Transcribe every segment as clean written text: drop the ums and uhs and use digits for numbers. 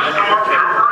Stormtrooper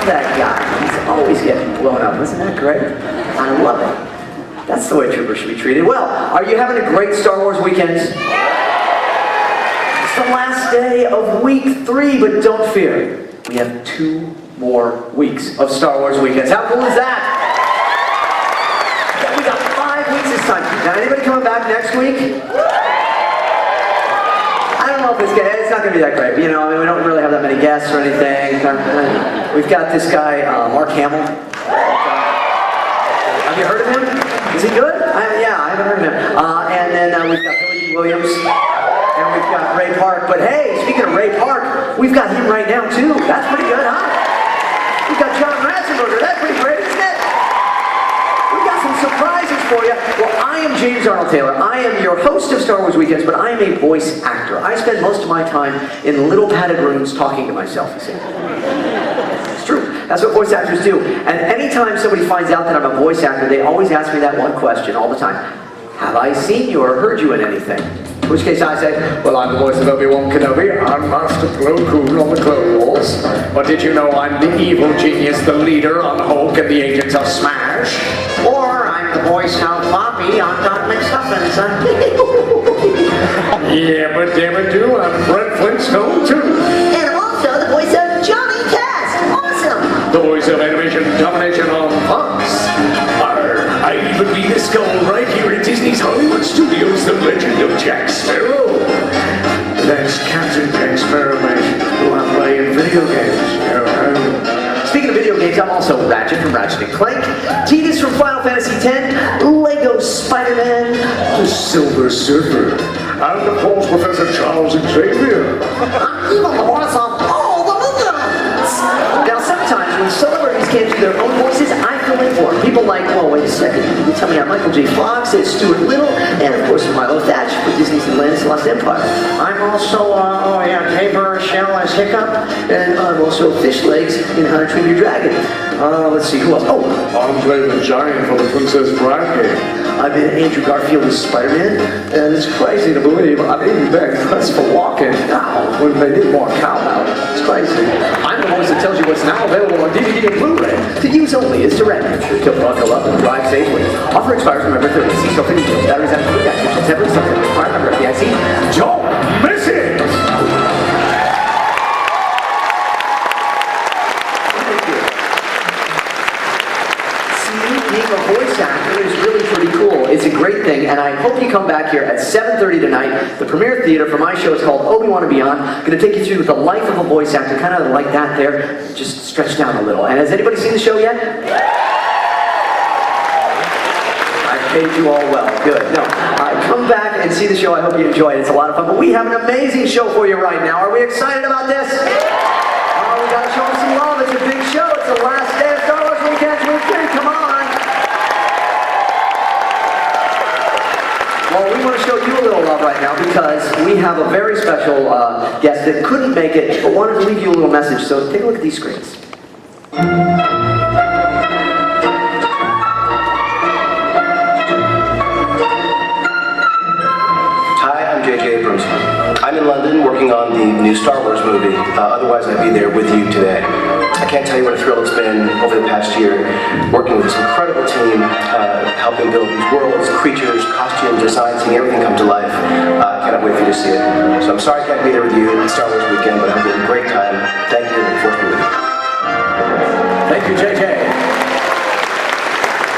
that guy. He's always getting blown up. Isn't that great? I love it. That's the way troopers should be treated. Well, are you having a great Star Wars weekend? It's the last day of week 3, but don't fear. We have 2 more weeks of Star Wars weekends. How cool is that? We got 5 weeks this time. Now, anybody coming back next week? I don't know if it's not going to be that great. You know, I mean, we don't really have that many guests or anything. We've got this guy, Mark Hamill. Have you heard of him? Is he good? Yeah, I haven't heard of him. And then we've got Billy D. Williams. And we've got Ray Park. But hey, speaking of Ray Park, we've got him right now too. That's pretty good, huh? We've got John Ratzenberger. That's pretty great, isn't it? We've got some surprises for you. Well, I am James Arnold Taylor. I am your host of Star Wars Weekends, but I am a voice actor. I spend most of my time in little padded rooms talking to myself, you see. It's true. That's what voice actors do. And anytime somebody finds out that I'm a voice actor, they always ask me that one question all the time. Have I seen you or heard you in anything? In which case I say, well, I'm the voice of Obi-Wan Kenobi. I'm Master Plo Koon on the Clone Wars. But did you know I'm the evil genius, the leader on Hulk and the Agents of Smash? Or I'm the voice of Bobby on Doc McStuffins. Yeah, but damn it, do I'm Bren Flintstone too. And I'm also the voice of Johnny Test. Awesome. The voice of animation domination on Fox. I even be the skull right here at Disney's Hollywood Studios, the legend of Jack Sparrow. That's Captain Jack Sparrow, man, who I'm playing video games. Speaking of video games, I'm also Ratchet from Ratchet & Clank, Tidus from Final Fantasy X, Lego Spider-Man, The Silver Surfer, and of course Professor Charles Xavier. I'm even the voice of all the villains. Now sometimes when celebrities can't do their own voices, I fill in for them. People like, oh wait a second, you tell me I'm Michael J. Fox, it's Stuart Little, and of course Milo Thatch for Disney's Atlantis The Lost Empire. I'm also, Tabor Shell as Hiccup, and I'm also Fish Legs in How to Train Your Dragon. Let's see, who else? Oh, I'm playing the giant for the Princess Bride game. I've been Andrew Garfield as Spider-Man, and it's crazy to believe I'm even back dressed for walking cow when they need more cow now. It's crazy. I'm the voice that tells you what's now available on DVD and Blu-ray. To use only is to rent. Kill Bronco Love and drive safely. Offer expires November 30th. See Sophie Details. Batteries at Blue Deck. Temporary something. Required number FDIC. Don't miss it! Being a voice actor is really pretty cool. It's a great thing, and I hope you come back here at 7:30 tonight. The premiere theater for my show is called Obi-Wan and Beyond. I'm going to take you through the life of a voice actor, kind of like that there, just stretched out a little. And has anybody seen the show yet? I paid you all well. Good. No, come back and see the show. I hope you enjoy it. It's a lot of fun. But we have an amazing show for you right now. Are we excited about this? Oh, we got to show them some love. It's a big show. It's the last day of Star Wars Weekend. Come on. Well, we want to show you a little love right now because we have a very special guest that couldn't make it but wanted to leave you a little message. So take a look at these screens. Hi, I'm J.J. Abrams. I'm in London working on the new Star Wars movie. Otherwise, I'd be there with you today. I can't tell you what a thrill it's been over the past year working with this incredible team, helping build these worlds, creatures, costumes, designs, seeing everything come to life. I cannot wait for you to see it. So I'm sorry I can't be there with you at Star Wars Weekend, but I'm having a great time. Thank you, and look forward to it. Thank you, JJ.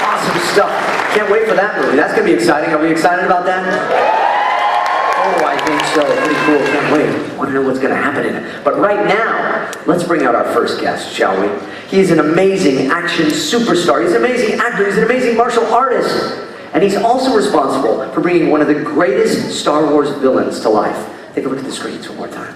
Awesome stuff. Can't wait for that movie. That's going to be exciting. Are we excited about that? Oh, I think so. Pretty cool. Can't wait. Want to know what's going to happen in it. But right now, let's bring out our first guest, shall we? He's an amazing action superstar. He's an amazing actor. He's an amazing martial artist. And he's also responsible for bringing one of the greatest Star Wars villains to life. Take a look at the screens one more time.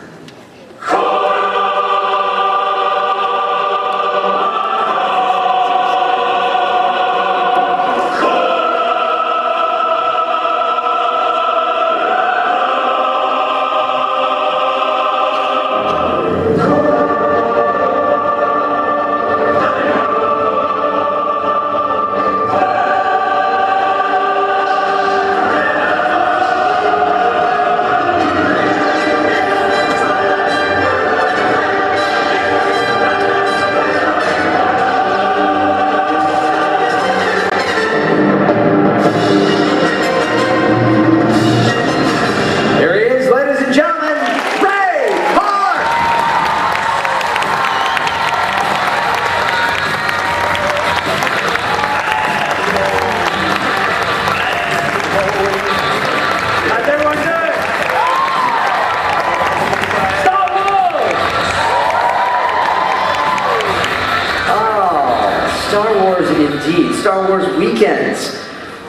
Star Wars indeed. Star Wars weekends.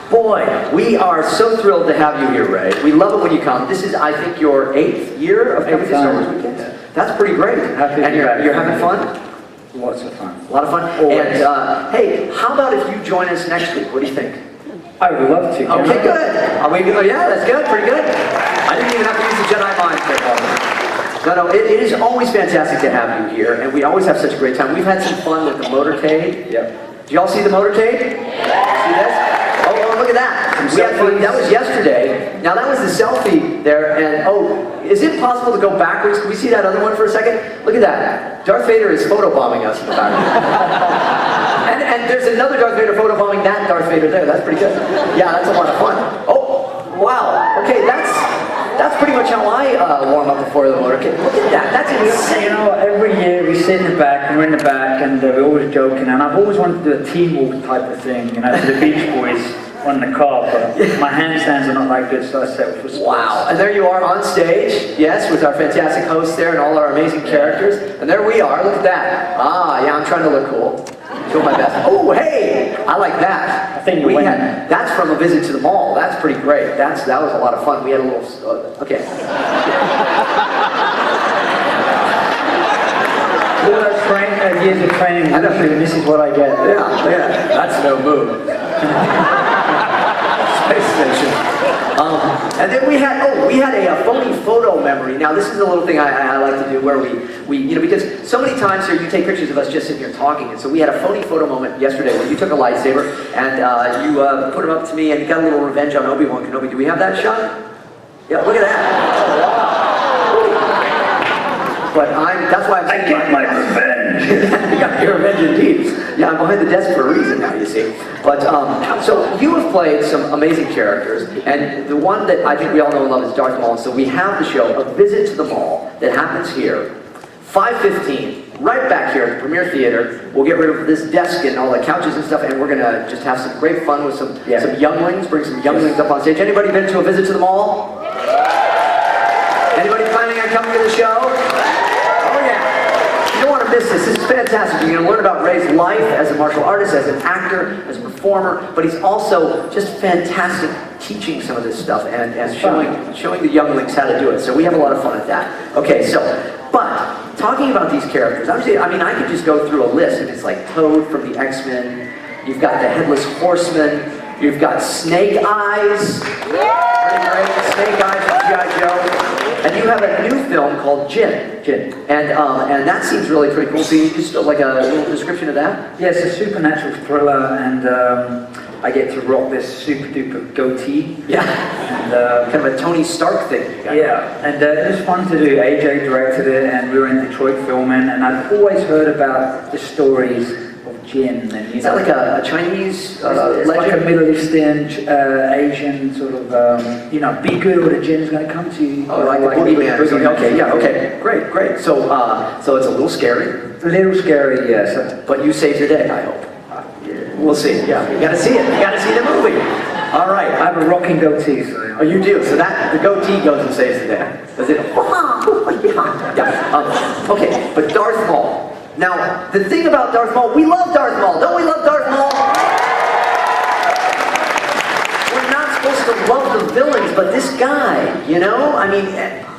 Boy, we are so thrilled to have you here, Ray. We love it when you come. This is, I think, your 8th year of coming to Star Wars weekends. Yeah. That's pretty great. Happy And to be back. you're having fun? Lots of fun. A lot of fun? Always. And hey, how about if you join us next week? What do you think? I would love to. Okay, good. Are we good? Yeah, that's good. Pretty good. I didn't even have to use the Jedi mind trick on them. No, it is always fantastic to have you here, and we always have such a great time. We've had some fun with the motorcade. Yep. Did y'all see the motorcade? See this? Oh, look at that. We had fun. That was yesterday. Now that was the selfie there, and is it possible to go backwards? Can we see that other one for a second? Look at that. Darth Vader is photobombing us in the background. and there's another Darth Vader photobombing that Darth Vader there. That's pretty good. Yeah, that's a lot of fun. Oh, wow. Okay, that's pretty much how I warm up before the motorcade. Look at that. That's insane. You know, every year we sit in the back, and we're in the back, and we're always joking, and I've always wanted to do a team walk type of thing, you know, to the Beach Boys on the car, but my handstands are not that good, so I settled for sports. Wow, and there you are on stage, yes, with our fantastic hosts there and all our amazing characters. And there we are, look at that. Ah, yeah, I'm trying to look cool. Do my best. Oh, hey, I like that. I think you win. That's from a visit to the mall. That's pretty great. That was a lot of fun. We had a little, okay. All those years of training, and this is what I get. Yeah, that's no move. Space station. And then we had a phony photo memory. Now this is a little thing I like to do where we you know, because so many times here you take pictures of us just sitting here talking, and so we had a phony photo moment yesterday where you took a lightsaber and you put him up to me and you got a little revenge on Obi-Wan Kenobi. Do we have that shot? Yeah, look at that. But that's why I'm saying I get my revenge. You got your revenge indeed. Yeah, I'm behind the desk for a reason now, you see. But, so you have played some amazing characters, and the one that I think we all know and love is Darth Maul. So we have the show, A Visit to the Mall, that happens here, 5:15, right back here at the Premier Theater. We'll get rid of this desk and all the couches and stuff, and we're gonna just have some great fun with some younglings, bring some younglings up on stage. Anybody been to A Visit to the Mall? Anybody planning on coming to the show? You don't want to miss this. This is fantastic. You're going to learn about Ray's life as a martial artist, as an actor, as a performer, but he's also just fantastic teaching some of this stuff and showing the younglings how to do it. So we have a lot of fun at that. Okay, but talking about these characters, I mean, I could just go through a list, and it's like Toad from the X-Men, you've got the Headless Horseman, you've got Snake Eyes, Snake Eyes from G.I. Joe. And you have a new film called Jin. And that seems really pretty cool. So you just like a little description of that? Yeah, it's a supernatural thriller, and I get to rock this super duper goatee. Yeah. And, kind of a Tony Stark thing. Yeah, and it was fun to do. AJ directed it, and we were in Detroit filming, and I've always heard about the stories of Jin. And, is that like a Chinese it's legend? like a Middle Eastern, Asian sort of, you know, be good or the Jin's going to come to you. Oh, like the boogeyman or something. Okay, yeah, okay, great. So it's a little scary. A little scary, yes. But you saved the day, I hope. We'll see. Yeah, you got to see it. You got to see the movie. All right. I have a rocking goatee. So. Oh, you do. So the goatee goes and saves the day. Does it? Yeah. Okay, but Darth Maul. Now, the thing about Darth Maul, we love Darth Maul. Don't we love Darth Maul? We're not supposed to love the villains, but this guy, you know? I mean,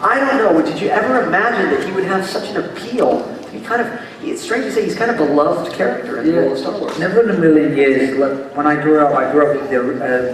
I don't know. Did you ever imagine that he would have such an appeal? It's strange to say he's kind of beloved character in the world of Star Wars. Never in a million years. Like, when I grew up with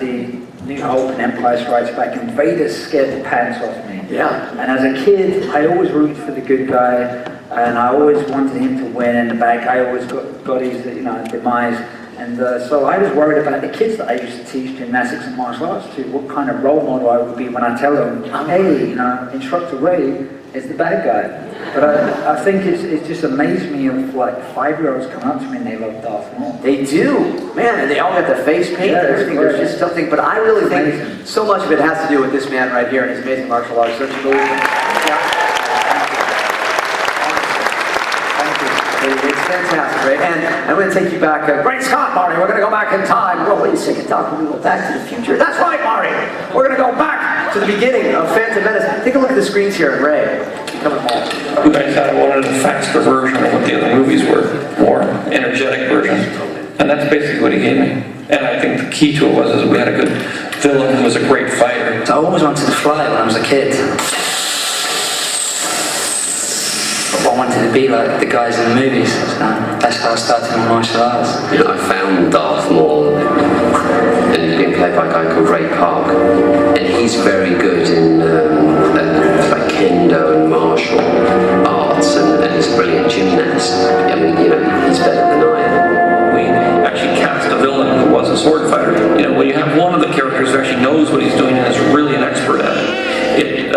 the New Hope and Empire Strikes Back, and Vader scared the pants off me. Yeah. And as a kid, I always rooted for the good guy, and I always wanted him to win, and the bad guy always got his demise. And so I was worried about the kids that I used to teach gymnastics and martial arts to, what kind of role model I would be when I tell them, hey, Instructor Ray is the bad guy. But I think it's just amazed me of like 5-year-olds come up to me and they love Darth Maul. They do, man, and they all got the face paint and everything. There's just something, but I really think so much of it has to do with this man right here and his amazing martial arts. Don't you believe it? Yeah. It's fantastic, right? And I'm going to take you back. Great Scott, Marty, we're going to go back in time. Well, wait a second, Doc, we go back to the future. That's right, Marty. We're going to go back to the beginning of Phantom Menace. Take a look at the screens here, and Ray, coming home. You guys had wanted a faster version of what the other movies were, more energetic version. And that's basically what he gave me. And I think the key to it was we had a good villain who was a great fighter. So I always wanted to fly when I was a kid. I wanted to be like the guys in the movies. So that's how I started my martial arts. You know, I found Darth Maul, and he's being played by a guy called Ray Park, and he's very good in like kendo and martial arts, and he's a brilliant gymnast. I mean, you know, he's better than I am. We actually cast a villain who was a sword fighter. You know, when you have one of the characters who actually knows what he's doing and is really an expert at it,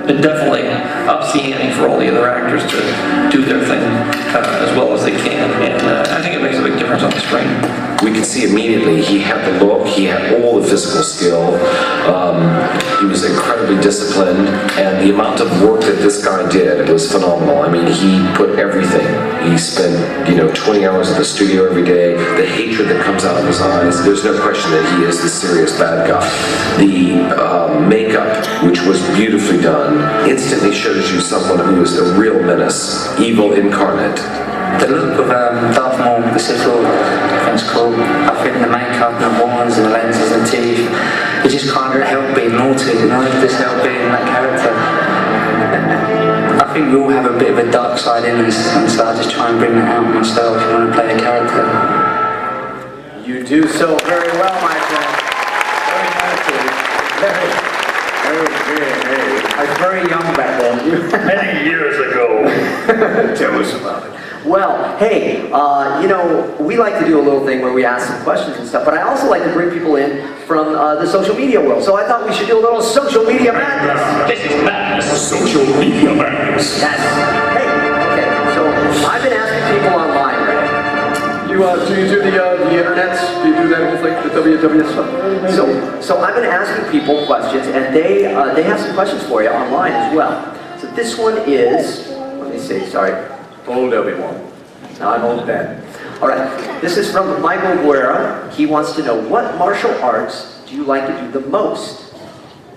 it definitely ups the ante for all the other actors to do their thing as well as they can, and I think it makes a big difference on the screen. We could see immediately he had the look, he had all the physical skill, he was incredibly disciplined, and the amount of work that this guy did was phenomenal. I mean, he put everything. He spent, 20 hours at the studio every day. The hatred that comes out of his eyes, there's no question that he is the serious bad guy. The makeup, which was beautifully done, instantly shows you someone who is a real menace, evil incarnate. The look of Darth Maul, the Sith Lord, I think it's cool. I think the makeup and the horns and the lenses and teeth, it just kind of helped being naughty, it just helped being that character. I think we all have a bit of a dark side in us, and so I just try and bring that out myself when I play a character. You do so very well, my friend. Very meditative. I was very young back then. Many years ago. Tell us about it. Well, hey, we like to do a little thing where we ask some questions and stuff, but I also like to bring people in from the social media world. So I thought we should do a little social media madness. This is madness. Social media madness. Yes. Hey, okay, so I've been asking people online, right? Do you do the internets? Do you do that whole thing, the WWW stuff? So I've been asking people questions, and they have some questions for you online as well. So this one is, let me see, sorry. Old Obi-Wan. Now I'm old Ben. All right, this is from Michael Guerra. He wants to know, what martial arts do you like to do the most?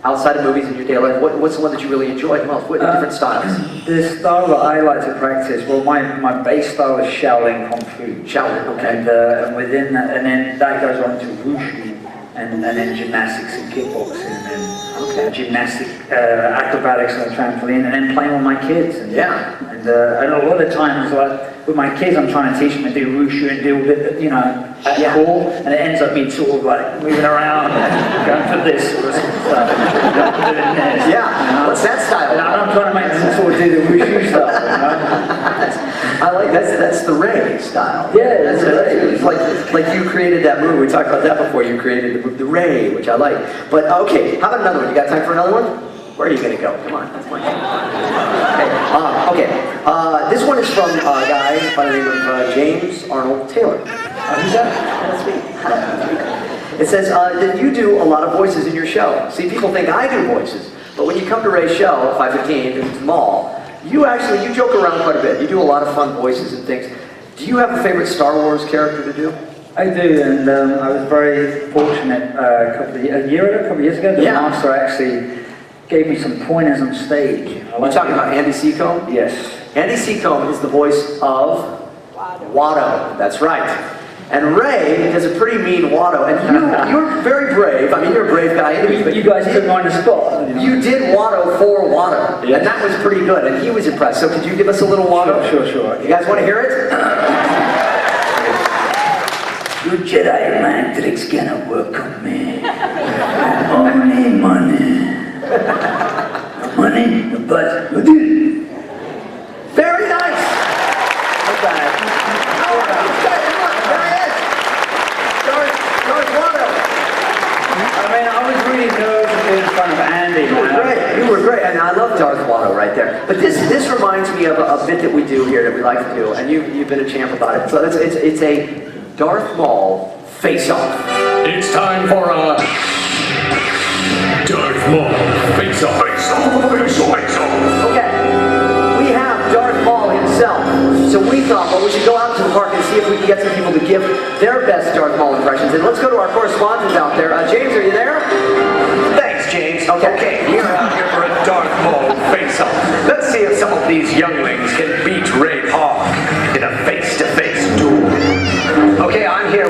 Outside of movies in your daily life, what's the one that you really enjoy the most? What different styles? The style that I like to practice, well, my base style is Shaolin Kung Fu. Shaolin, okay. And within that, and then that goes on to Wushu, and then gymnastics and kickboxing, and gymnastic, acrobatics on the trampoline, and then playing with my kids. And, and a lot of times, like with my kids, I'm trying to teach them to do Wushu and do a bit, at core, and it ends up being sort of like moving around and going for this sort of stuff. What's that style? And I'm trying to make them sort of do the Wushu stuff. I like that's the Ray style. Yeah, that's Ray. It's like you created that move. We talked about that before. You created the move, the Ray, which I like. But okay, how about another one? You got time for another one? Where are you going to go? Come on, that's my okay. This one is from a guy by the name of James Arnold Taylor. Who's that? That's me. It says that you do a lot of voices in your show. See, people think I do voices, but when you come to Ray's show, 5:15, it's Mall, you joke around quite a bit. You do a lot of fun voices and things. Do you have a favorite Star Wars character to do? I do, and I was very fortunate a couple of years ago. The master actually gave me some pointers on stage. You're talking about Andy Seacombe? Yes. Andy Seacombe is the voice of Watto. That's right. And Ray is a pretty mean Watto, and you're very brave. I mean, you're a brave guy. You guys took me on the spot. You did Watto for Watto, and that was pretty good, and he was impressed. So could you give us a little Watto? Sure. You guys want to hear it? Your Jedi mind tricks cannot work on me. Only money. Money, but very nice. Not bad. There he is. Darth Watto. I mean, I was really nervous being in front of Andy. You were great, and I love Darth Watto right there. But this reminds me of a bit that we do here that we like to do, and you've been a champ about it. So it's a Darth Maul face-off. It's time for a Darth Maul face-off. Okay, we have Darth Maul himself. So we thought, well, we should go out to the park and see if we can get some people to give their best Darth Maul impressions. And let's go to our correspondent out there. James, are you there? Thanks, James. Okay, we are out here for a Darth Maul face-off. Let's see if some of these younglings can beat Ray Park in a face-to-face duel. Okay, I'm here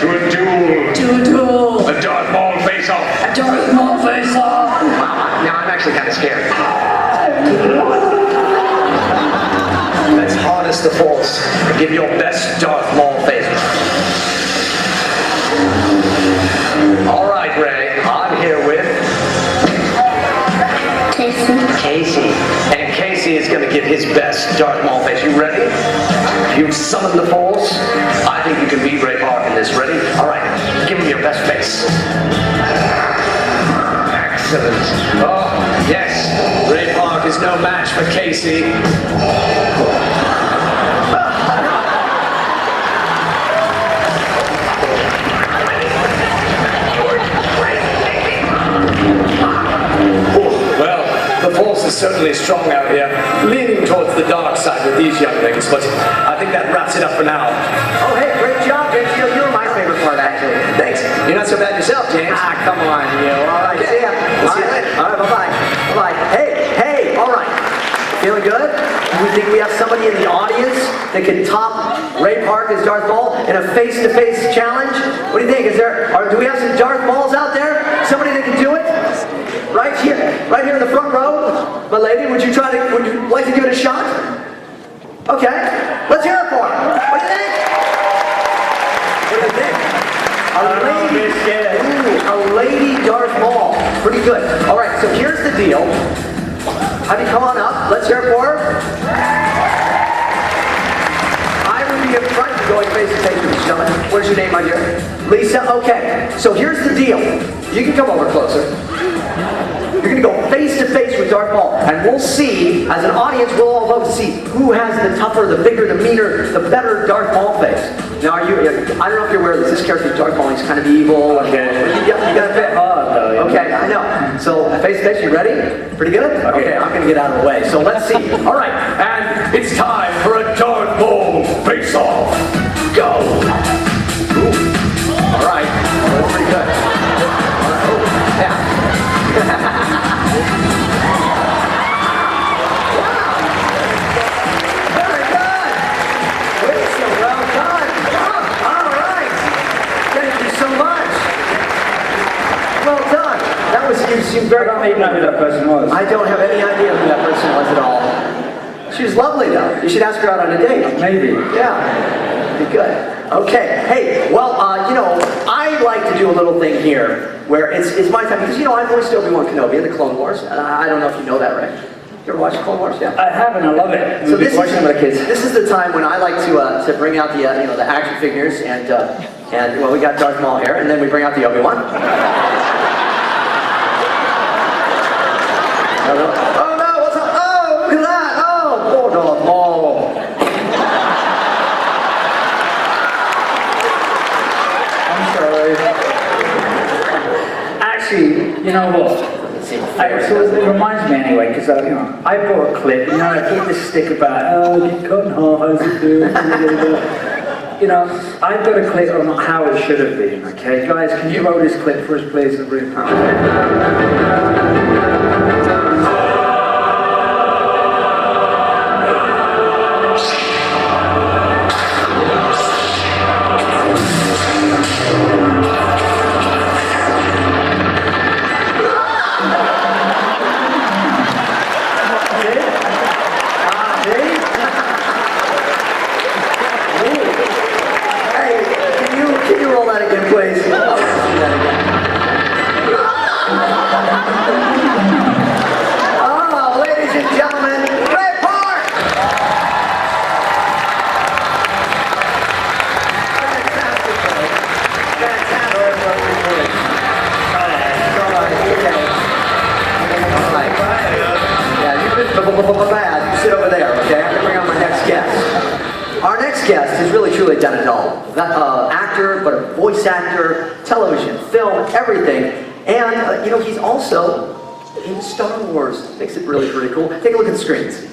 To a duel. To a duel. A Darth Maul face-off. A Darth Maul face-off. Now I'm actually kind of scared. Let's harness the Force and give your best Darth Maul face-off. All right, Ray. I'm here with Casey. And Casey is going to give his best Darth Maul face. You ready? You've summoned the Force. I think you can beat Ray Park in this. Ready? All right. Give him your best face. Excellent. Oh, yes. Ray Park is no match for Casey. Well, the Force is certainly strong out here, leaning towards the dark side with these younglings, but I think that wraps it up for now. Oh, hey, great job, James. You were my favorite part, actually. Thanks. You're not so bad yourself, James. Ah, come on, you. All right, see ya. We'll see you later. All right, bye-bye. Bye-bye. Hey, all right. Feeling good? We think we have somebody in the audience that can top Ray Park as Darth Maul in a face-to-face challenge? What do you think? Do we have some Darth Mauls out there? Somebody that can do it? Right here in the front row. My lady, would you like to give it a shot? Okay, let's hear it for him. What do you think? What do you think? A lady Darth Maul. Pretty good. All right, so here's the deal. Have you come on up? Let's hear it for her. I would be frightened going face-to-face with this gentleman. What's your name, my dear? Lisa? Okay, so here's the deal. You can come over closer. You're going to go face-to-face with Darth Maul, and we'll see, as an audience, we'll all vote to see who has the tougher, the bigger, the meaner, the better Darth Maul face. Now, I don't know if you're aware of this character, Darth Maul, he's kind of evil. Okay. You got a bit? Okay, I know. So, face-to-face, you ready? Pretty good? Okay, I'm going to get out of the way. So, let's see. All right, and it's time for a Darth Maul face-off. Go! Ooh. All right. Oh, that's pretty good. All right. Oh, yeah. Very good. Lisa, well done. All right. Thank you so much. Well done. That was, you seemed very. I don't even know who that person was. I don't have any idea who that person was at all. She was lovely though. You should ask her out on a date. Maybe. Yeah. Be good. Okay. Hey, well, I like to do a little thing here where it's my time because I've voiced Obi-Wan Kenobi in the Clone Wars. I don't know if you know that, right? You ever watched Clone Wars? Yeah. I haven't. I love it. So We've been watching with the kids. this is the time when I like to bring out the the action figures and well, we got Darth Maul here, and then we bring out the Obi-Wan. Oh no! What's up? Oh, look at that! Oh, poor Darth Maul. I'm sorry. Actually, you know what? So it reminds me anyway, because I bought a clip, I put this stick about, get cut in half, how's it doing? I've got a clip on how it should have been, okay? Guys, can you roll this clip for us, please? I'm really proud. Can you roll that again, please? Oh, ladies and gentlemen, Ray Park! Fantastic. Yeah, you've been bad. You sit over there, okay? I'm going to bring on my next guest. Our next guest has really truly done it all. Actor, but a voice actor, television, film, everything. And, he's also in Star Wars. Makes it really pretty cool. Take a look at the screens.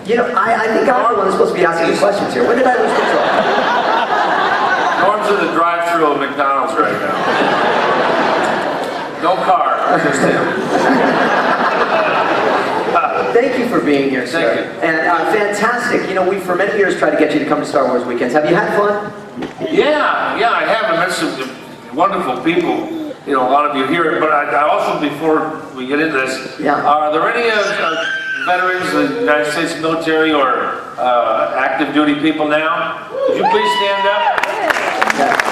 You know, I think I'm the one that's supposed to be asking the questions here. When did I lose control? Norm's in the drive-thru of McDonald's right now. No car, just him. Thank you for being here, sir. Thank you. And fantastic. You know, we for many years tried to get you to come to Star Wars weekends. Have you had fun? Yeah, I have. I met some wonderful people. You know, a lot of you here. But I also, before we get into this, are there any veterans of the United States military or active duty people now? Could you please stand up? Yeah.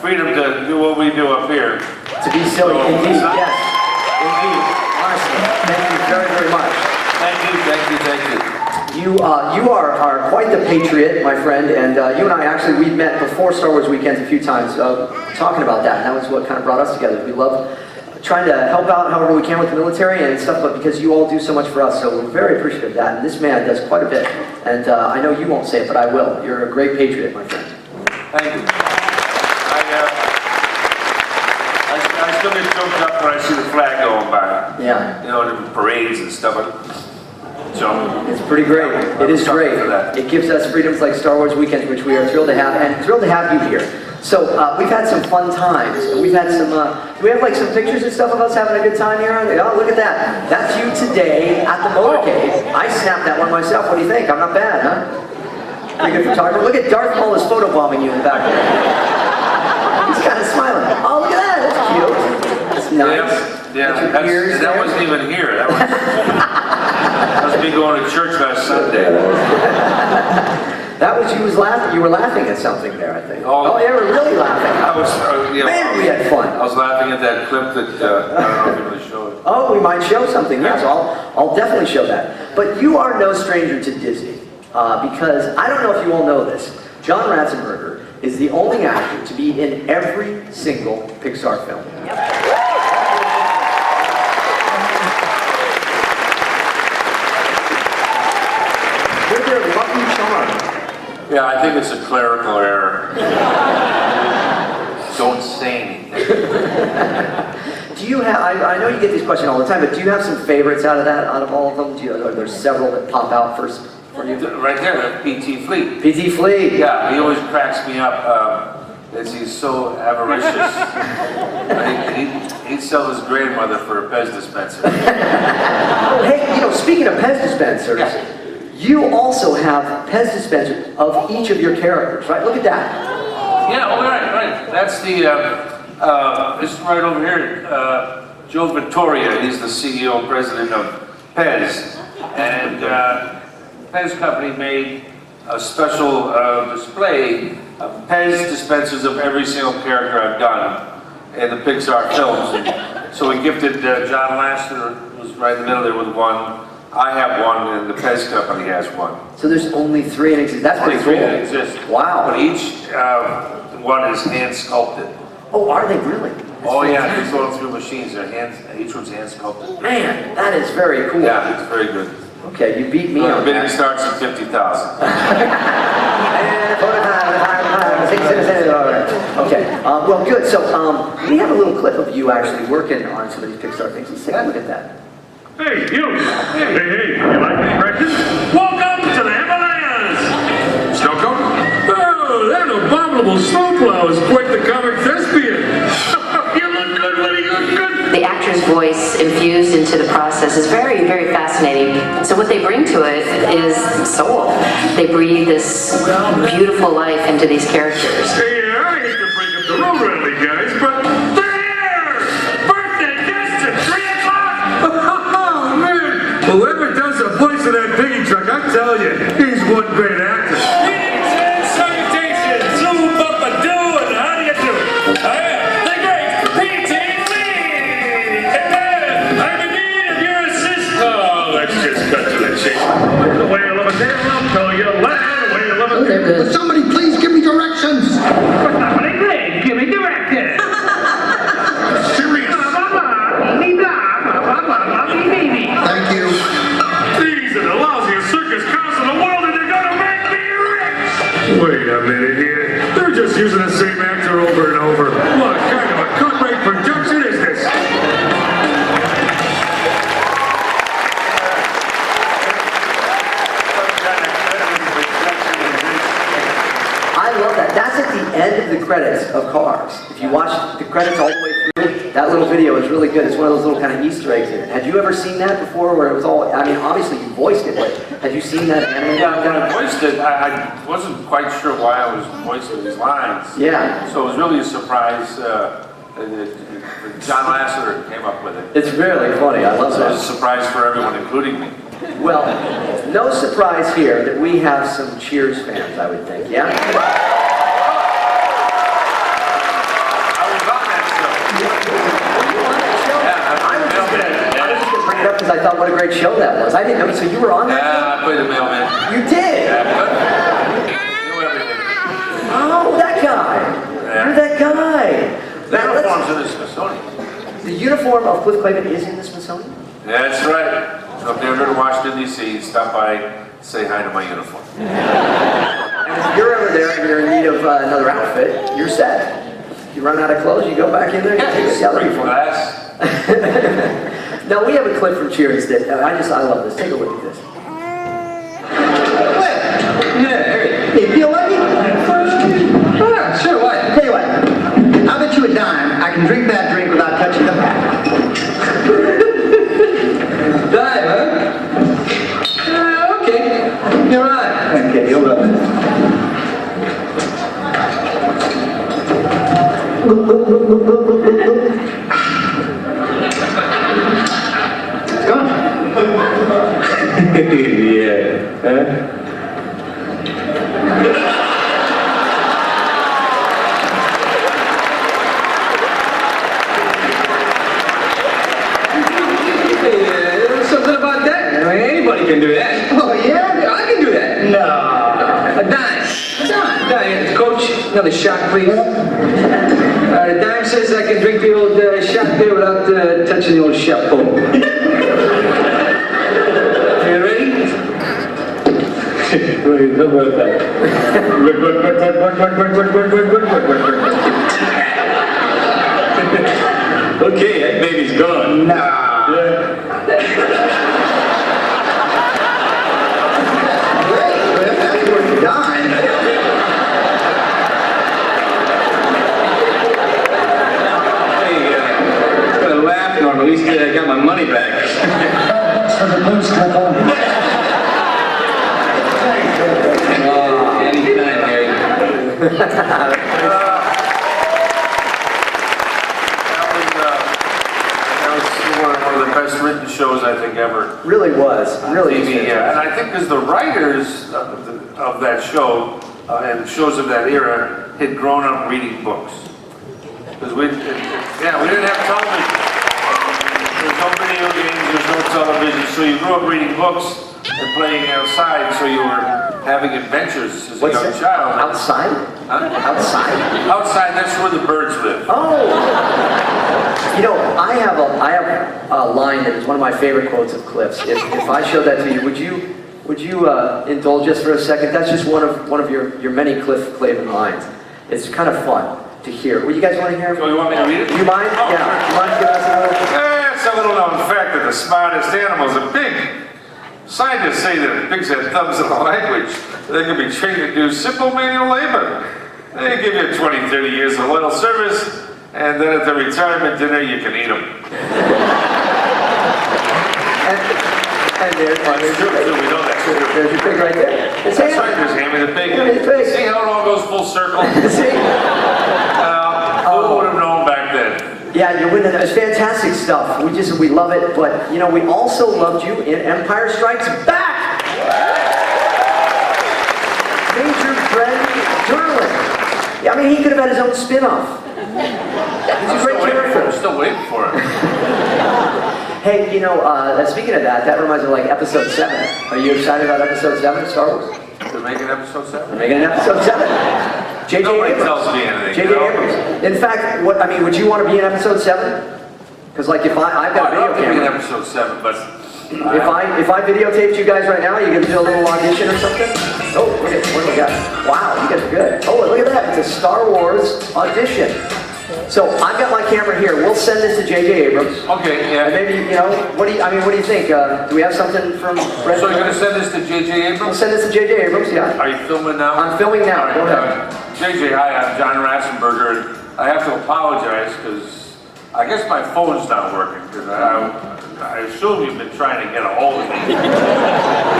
Freedom to do what we do up here. To be silly, indeed, yes. Indeed, honestly. Thank you very, very much. Thank you. You are quite the patriot, my friend, and you and I actually, we met before Star Wars weekends a few times talking about that, and that was what kind of brought us together. We love trying to help out however we can with the military and stuff, but because you all do so much for us, so we're very appreciative of that, and this man does quite a bit, and I know you won't say it, but I will. You're a great patriot, my friend. Thank you. I still get choked up when I see the flag going by. Yeah. You know, the parades and stuff. So it's pretty great. It is great. It gives us freedoms like Star Wars weekends, which we are thrilled to have, and thrilled to have you here. So we've had some fun times. We've had some. Do we have like some pictures and stuff of us having a good time here? Oh, look at that. That's you today at the motorcade. I snapped that one myself. What do you think? I'm not bad, huh? Pretty good photographer. Look at Darth Maul is photobombing you in the back there. He's kind of smiling. Oh, look at that. That's cute. That's nice. Yeah, that wasn't even here. That was me going to church last Sunday. That was you were laughing at something there, I think. Oh, they were really laughing. Man, we had fun. I was laughing at that clip that I don't know if you want to show it. Oh, we might show something. Yes, I'll definitely show that. But you are no stranger to Disney, because I don't know if you all know this. John Ratzenberger is the only actor to be in every single Pixar film. You're their lucky charm. Yeah, I think it's a clerical error. Don't say anything. Do you have, I know you get these questions all the time, but do you have some favorites out of all of them? Are there several that pop out first for you? Right there, that's P.T. Fleet. P.T. Fleet. Yeah, he always cracks me up. He's so avaricious. He'd sell his grandmother for a Pez dispenser. Oh, hey, you know, speaking of Pez dispensers, you also have Pez dispensers of each of your characters, right? Look at that. Yeah, oh, right. That's the, this is right over here. Joe Vittoria, he's the CEO and president of Pez. And Pez Company made a special display of Pez dispensers of every single character I've done in the Pixar films. And so we gifted John Lasseter, who's right in the middle there with one. I have one, and the Pez Company has one. So there's only 3 in existence. That's pretty cool. Only 3 that exist. Wow. But each one is hand sculpted. Oh, are they really? Oh yeah, they're going through machines. Each one's hand sculpted. Man, that is very cool. Yeah, it's very good. Okay, you beat me on The bidding that. starts at 50,000. Okay, well good. So we have a little clip of you actually working on some of these Pixar things. Let's take a look at that. Hey, you! Hey, you like these records? Welcome to the Himalayas! Snow cone? Oh, that abominable snowplow is quite the comic thespian! You look good, Woody, you look good! The actor's voice infused into the process is very, very fascinating. So what they bring to it is soul. They breathe this beautiful life into these characters. Hey, I hate to break up the road rally, guys, but they're here! Birthday guests at 3 o'clock! Oh, man! Whoever does the voice of that piggy truck, I tell you, he's one great actor. Greetings and salutations! Zoo Bubba Doo, and how do you do? I am the great P.T. Lee! I'm in need of your assistance! Oh, let's just cut to the chase. The way you love a damn I'll tell you, the way you love a They're good. Somebody please give me directions! Somebody please give me directions! Serious! Thank you. These are the lousiest circus Wait a minute here. They're just using the same actor over and over. What kind of a cut-rate production is this? I love that. That's at the end of the credits of Cars. If you watch the credits all the way through, that little video is really good. It's one of those little kind of Easter eggs in it. Had you ever seen that before where it was all, I mean, obviously you voiced it, but had you seen that animated? Yeah, when I voiced it, I wasn't quite sure why I was voicing these lines. Yeah. So it was really a surprise. John Lasseter came up with it. It's really funny. I love So that. it was a surprise for everyone, including me. Well, no surprise here that we have some Cheers fans, I would think, yeah? I was on that show. Yeah, I was just gonna bring it up because I thought what a great show that was. I didn't know, so you were on that? I played the mailman. You did? Yeah, but knew everything. Oh, that guy. Yeah. You're that guy. The uniform's in the Smithsonian. The uniform of Cliff Clavin is in the Smithsonian? That's right. So if you're ever in Washington, D.C., stop by, say hi to my uniform. And if you're over there and you're in need of another outfit, you're set. You run out of clothes, you go back in there, you take the other uniform. Now we have a clip from Cheers that I love this. Take a look at this. Hey, feel like it? Yeah, sure, what? Tell you what, I'll bet you a dime I can drink that drink without touching the pack. Dime, huh? Okay, you're right. Okay, hold up. It's gone. Yeah, huh? Something about that. I mean, anybody can do that. Oh, yeah? I can do that. No. A dime. Dime. Coach, another shot, please. The dime says I can drink the old shot beer without touching the old chapeau. You ready? Wait, how about that? Okay, that baby's gone. Nah. That's worth a dime. Hey, gonna laugh, Norm. At least I got my money back. For the boost, Oh, anytime, Harry. One of the best written shows I think ever. Really was. Really was. Yeah, and I think because the writers of that show and shows of that era had grown up reading books. Because we didn't have television. There's no video games, there's no television, so you grew up reading books and playing outside, so you were having adventures as a young child. Outside? Huh? Outside? Outside, that's where the birds live. Oh! You know, I have a line that is one of my favorite quotes of Cliff's. If I showed that to you, would you indulge us for a second? That's just one of your many Cliff Clavin lines. It's kind of fun to hear. Well, you guys want to hear it? Oh, you want me to read it? Do you mind? Oh, yeah. sure. Do you mind giving us a little? It's a little known fact that the smartest animals are pig. Scientists say that if pigs had thumbs in the language, they can be trained to do simple manual labor. They give you 20, 30 years of loyal service, and then at the retirement dinner, you can eat them. And there's your pig. We know that's true. There's your pig right there. That's right, there's Hammy the pig. Hammy the pig. See how it all goes full circle? See? Who would have known back then? Yeah, you're winning. It's fantastic stuff. We love it, but you know, we also loved you in Empire Strikes Back. Major Bren Derlin. Yeah, I mean, he could have had his own spin-off. He's a great character. I'm still waiting for it. Hey, you know, speaking of that reminds me of like episode 7. Are you excited about episode 7 of Star Wars? They're making episode 7? They're making an episode 7. Nobody tells me anything. J.J. Abrams. In fact, would you want to be in episode 7? Because like if I've got a video I'd love to be in camera. episode 7, but If I videotaped you guys right now, you gonna do a little audition or something? Oh, look at what do we got? Wow, you guys are good. Oh, look at that. It's a Star Wars audition. So I've got my camera here. We'll send this to J.J. Abrams. Okay, yeah. And maybe, what do you think? Do we have something from Bren? So you're going to send this to J.J. Abrams? We'll send this to J.J. Abrams, yeah. Are you filming now? I'm filming now. Go ahead. J.J., hi, I'm John Ratzenberger. And I have to apologize because I guess my phone's not working because I assume you've been trying to get a hold of me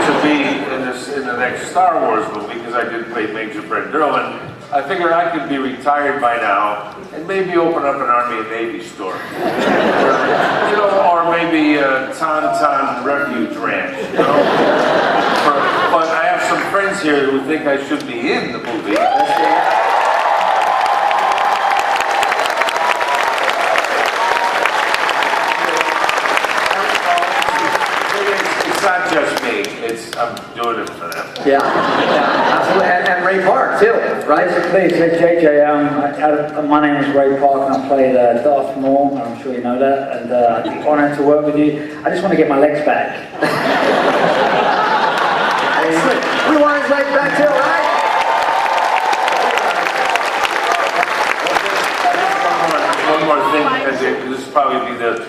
to be in the next Star Wars movie because I did play Major Bren Derlin. I figure I could be retired by now and maybe open up an Army and Navy store. Or maybe a Tauntaun Refuge Ranch, But I have some friends here who think I should be in the movie. It's not just me, I'm doing it for them. Yeah, absolutely. And Ray Park, too, right? Please, JJ, my name is Ray Park and I played Darth Maul, I'm sure you know that, and I'm honoured to work with you. I just want to get my legs back. We want his legs back, too, right? One more thing, this will probably be the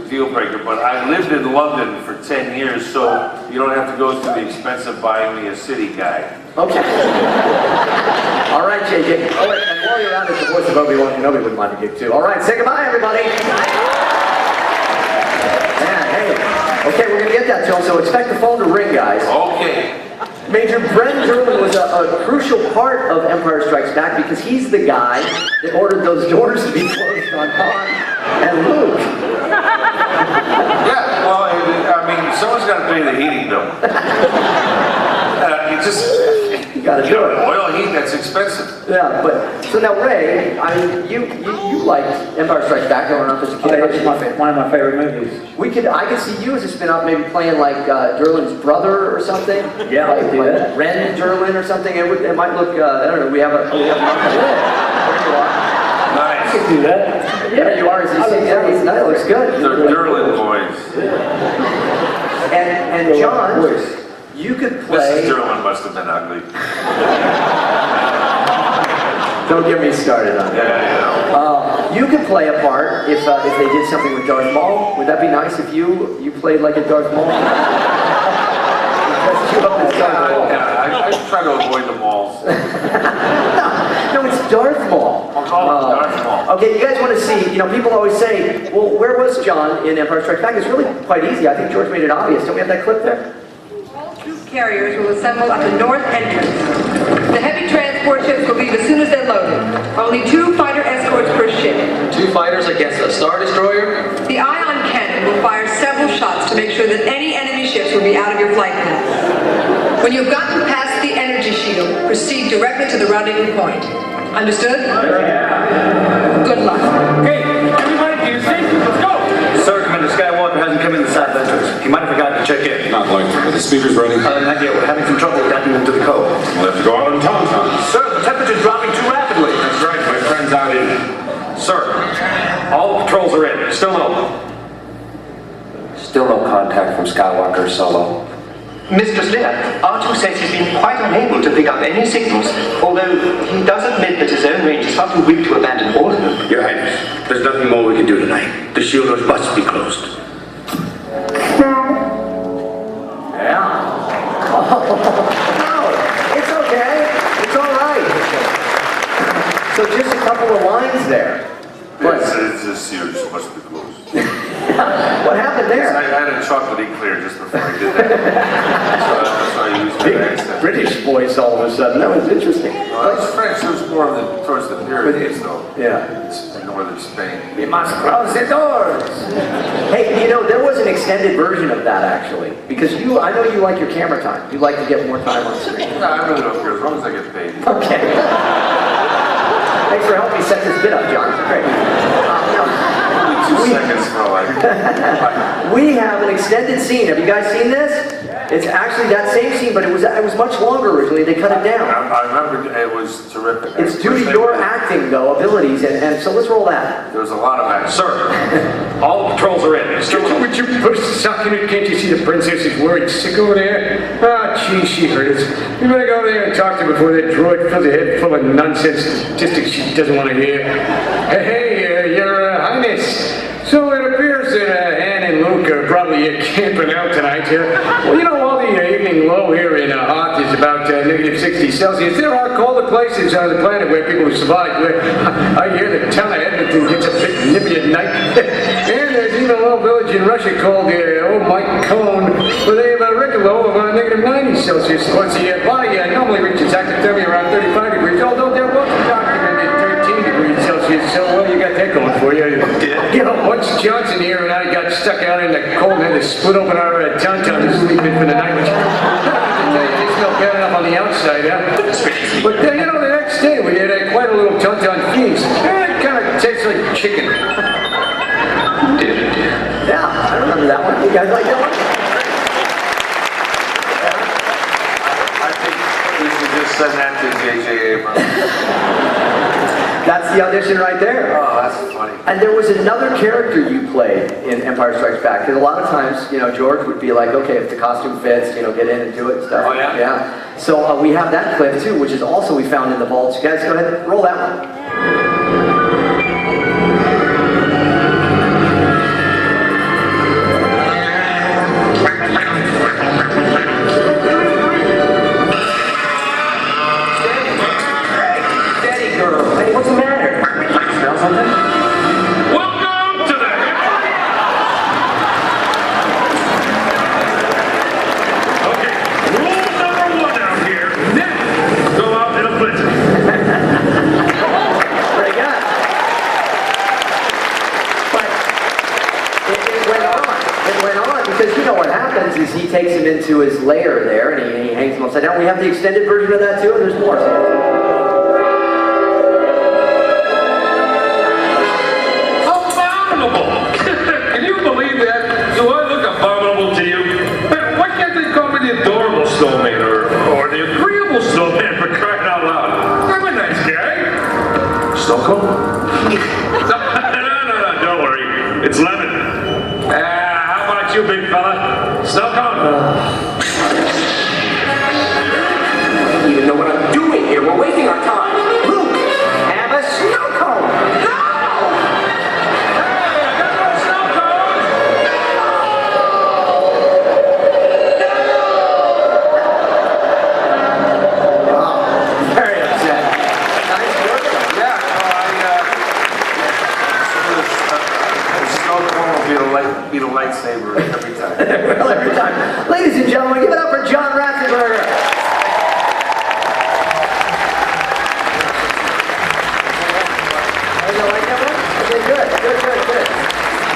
deal breaker, but I lived in London for 10 years, so you don't have to go through the expense of buying me a city guide. Okay. All right, JJ. Oh, wait, and while you're out at the voice of Obi-Wan Kenobi would mind a gig too. All right, say goodbye, everybody. Man, hey. Okay, we're going to get that to him, so expect the phone to ring, guys. Okay. Major Bren Derlin was a crucial part of Empire Strikes Back because he's the guy that ordered those doors to be closed on Han and Luke. Yeah, well, I mean, someone's got to pay the heating bill. You got to do it. Oil heat, that's expensive. Yeah, but so now Ray, I mean, you liked Empire Strikes Back growing up as a kid. It's one of my favorite movies. I could see you as a spin-off, maybe playing like Derlin's brother or something. Yeah, like that. Bren Derlin or something. It might look. I don't know. We have a. There you are. Nice. I can do that. Yeah, you are. That looks good. They're Derlin boys. And John, you could play. Mrs. Derlin must have been ugly. Don't get me started on that. Yeah. You could play a part if they did something with Darth Maul. Would that be nice if you played like a Darth Maul? I try to avoid the malls. No, it's Darth Maul. Darth Maul. Okay, you guys want to see, people always say, well, where was John in Empire Strikes Back? It's really quite easy. I think George made it obvious. Don't we have that clip there? All troop carriers will assemble at the north entrance. The heavy transport ships will leave as soon as they're loaded. Only 2 fighter escorts per ship. 2 fighters against a Star Destroyer? The ion cannon will fire several shots to make sure that any enemy ships will be out of your flight path. When you've gotten past the energy shield, proceed directly to the rendezvous point. Understood? Yeah. Good luck. Okay, everybody, to your seats. Let's go. Sir, Commander Skywalker hasn't come in the side entrance. He might have forgotten to check in. Not going to. Are the speakers ready? Not yet. We're having some trouble adapting them to the code. We'll have to go out on Tauntaun. Sir, the temperature's dropping too rapidly. That's right, my friend's out in. Sir, all patrols are in. Still no contact from Skywalker Solo. Mr. Slayer, R2 says he's been quite unable to pick up any signals, although he does admit that his own range is far too weak to abandon all of them. Your Highness, there's nothing more we can do tonight. The shielders must be closed. Yeah. No, it's okay. It's all right. So just a couple of lines there. It's a series, must be closed. What happened there? I had a chocolate eclair just before I did that. so I used that accent. British voice all of a sudden. That was interesting. Well, it's French. It was more towards the Pyrenees, though. Yeah. It's in northern Spain. We must close the doors. Hey, there was an extended version of that actually, because I know you like your camera time. You like to get more time on screen. No, I really don't care as long as I get paid. Okay. Thanks for helping me set this bit up, John. Great. Only 2 seconds for like. We have an extended scene. Have you guys seen this? It's actually that same scene, but it was much longer originally. They cut it down. I remember it was terrific. It's due to your acting, though, abilities, and so let's roll that. There was a lot of action. Sir, All the patrols are in. Would you put a sock in it? Can't you see the princess is worried sick over there? Ah, gee, she heard us. You better go there and talk to her before that droid fills her head full of nonsense statistics she doesn't want to hear. Hey, Your Highness. So it appears that Anne and Luke are probably camping out tonight. Well, you know, all the evening low here in Hoth is about negative 60 Celsius. There are colder places on the planet where people survive. Where I hear the town of Edmonton gets a bit nippy at night. And there's even a little village in Russia called Mike Cone, where they have a record low of negative 90 Celsius. Of course, the body normally reaches active around 35 degrees, although they're both documented 13 degrees Celsius. So, well, you got that going for you. You know, once Johnson here and I got stuck out in the cold and had to split open our tauntaun to sleep in for the night, which they smell bad enough on the outside, huh? But you know, the next day we had quite a little tauntaun feast. It kind of tastes like chicken. Yeah, I remember that one. You guys like that one? I think we should just send that to J.J. Abrams. That's the audition right there. Oh, that's funny. And there was another character you played in Empire Strikes Back. Because a lot of times, you know, George would be like, okay, if the costume fits, you know, get in and do it and stuff. Oh, yeah? Yeah. So we have that clip too, which is also we found in the vaults. You guys go ahead and roll that one. Is he takes him into his lair there and he hangs him upside down. We have the extended version of that too, and there's more. Abominable! Can you believe that? Do I look abominable to you? Why can't they call me the adorable snowman or the agreeable snowman for crying out loud? I'm a nice guy. Snow cone? No, don't worry. It's lemon. How about you, big fella? Snow cone? I don't even know what I'm doing here. We're wasting our time. Luke, have a snow cone. No! Hey, I got no snow cone! Oh, very upset. Nice work. Yeah, the snow cone will be the lightsaber every time. Well, every time. Ladies and gentlemen, give it up for John Ratzenberger.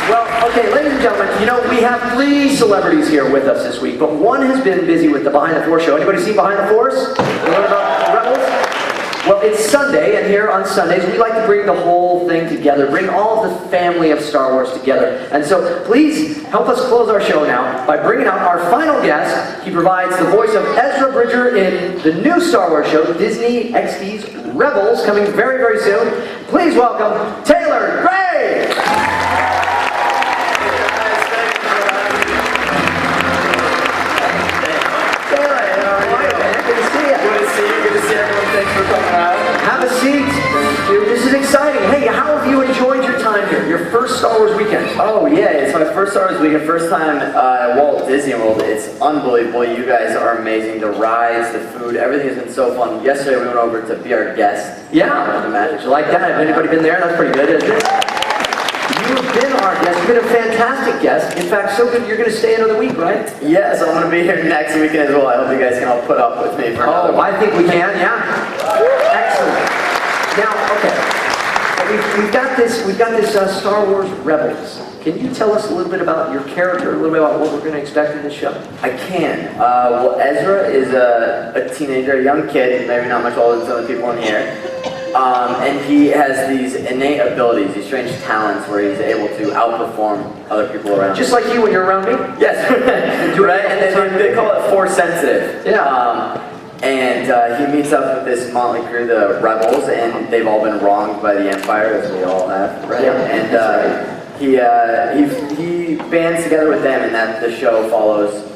Well, okay, ladies and gentlemen, you know, we have 3 celebrities here with us this week, but one has been busy with the Behind the Force show. Anybody see Behind the Force? You learn about Rebels? Well, it's Sunday, and here on Sundays, we like to bring the whole thing together, bring all of the family of Star Wars together. And so, please help us close our show now by bringing out our final guest. He provides the voice of Ezra Bridger in the new Star Wars show, Disney XD's Rebels, coming very, very soon. Please welcome Taylor Gray! Have a seat. This is exciting. Hey, how have you enjoyed your time here? Your first Star Wars weekend? Oh yeah, it's my first Star Wars weekend. First time at Walt Disney World. It's unbelievable. You guys are amazing. The rides, the food, everything has been so fun. Yesterday we went over to be our guest. Yeah. The magic. You like that? Have anybody been there? That's pretty good, isn't it? You've been our guest. You've been a fantastic guest. In fact, so good you're going to stay another week, right? Yeah, so I'm going to be here next weekend as well. I hope you guys can all put up with me for another week. I think we can, yeah. Excellent. Now, okay. We've got this Star Wars Rebels. Can you tell us a little bit about your character, a little bit about what we're going to expect in this show? I can. Well, Ezra is a teenager, a young kid, maybe not much older than some of the people in here. And he has these innate abilities, these strange talents where he's able to outperform other people around him. Just like you when you're around me? Yes. Right? And they call it Force sensitive. Yeah. And he meets up with this motley crew, the Rebels, and they've all been wronged by the Empire, as we all have. Right? Yeah. he bands together with them, and that the show follows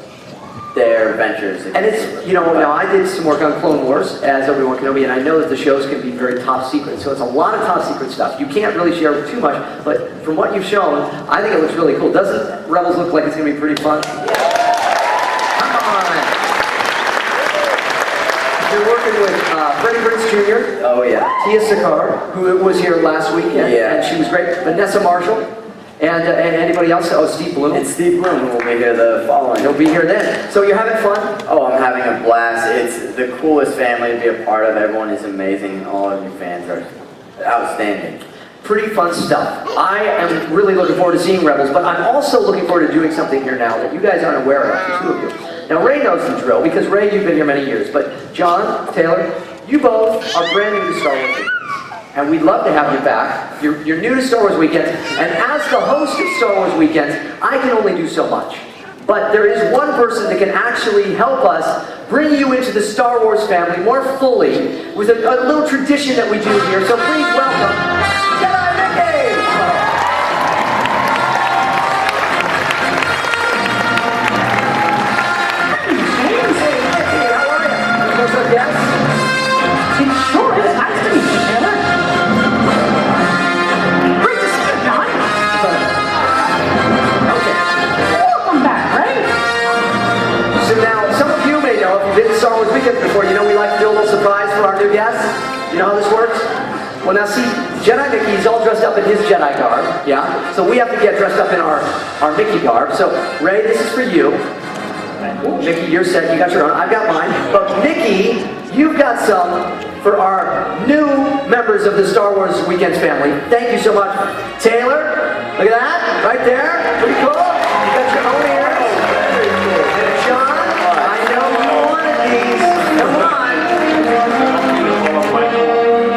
their ventures. And it's, now I did some work on Clone Wars as Obi-Wan Kenobi, and I know that the shows can be very top secret, so it's a lot of top secret stuff. You can't really share too much, but from what you've shown, I think it looks really cool. Doesn't Rebels look like it's going to be pretty fun? Come on! You're working with Freddie Prinze Jr. Oh yeah. Tia Sakar, who was here last weekend, and she was great. Vanessa Marshall, and anybody else? Oh, Steve Bloom. And Steve Bloom will be here the following. He'll be here then. So you're having fun? Oh, I'm having a blast. It's the coolest family to be a part of. Everyone is amazing. All of you fans are outstanding. Pretty fun stuff. I am really looking forward to seeing Rebels, but I'm also looking forward to doing something here now that you guys aren't aware of, the two of you. Now, Ray knows the drill, because Ray, you've been here many years, but John, Taylor, you both are brand new to Star Wars Weekends, and we'd love to have you back. You're new to Star Wars Weekends, and as the host of Star Wars Weekends, I can only do so much. But there is one person that can actually help us bring you into the Star Wars family more fully with a little tradition that we do here, so please welcome Jedi Mickey! Yes? It sure is nice to meet you, Taylor. Great to see you, John. Okay. Welcome back, right? So now, some of you may know, if you've been to Star Wars Weekend before, we like to do a little surprise for our new guests. You know how this works? Well, now see, Jedi Mickey's all dressed up in his Jedi garb, yeah? So we have to get dressed up in our Mickey garb. So, Ray, this is for you. Mickey, you're set, you got your own, I've got mine. But Mickey, you've got some for our new members of the Star Wars Weekends family. Thank you so much. Taylor, look at that, right there, pretty cool. You got your own ears. Very cool. And John, I know you wanted these. Come on.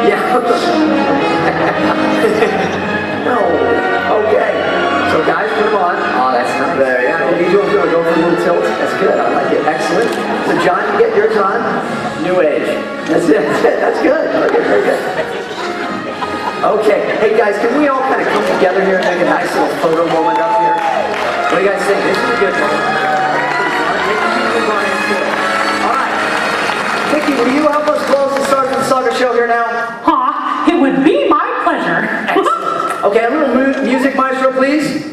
Yeah. No, okay. So guys, put them on. Oh, that's nice. There, yeah. You do go for a little tilt. That's good. I like it. Excellent. So John, you get yours on. New age. That's it. That's good. Okay, very good. Okay. Hey guys, can we all kind of come together here and make a nice little photo moment up here? What do you guys think? This is a good one. All right. Mickey, will you help us close the Stars of the Saga show here now? It would be my pleasure. Excellent. Okay, a little music, maestro, please.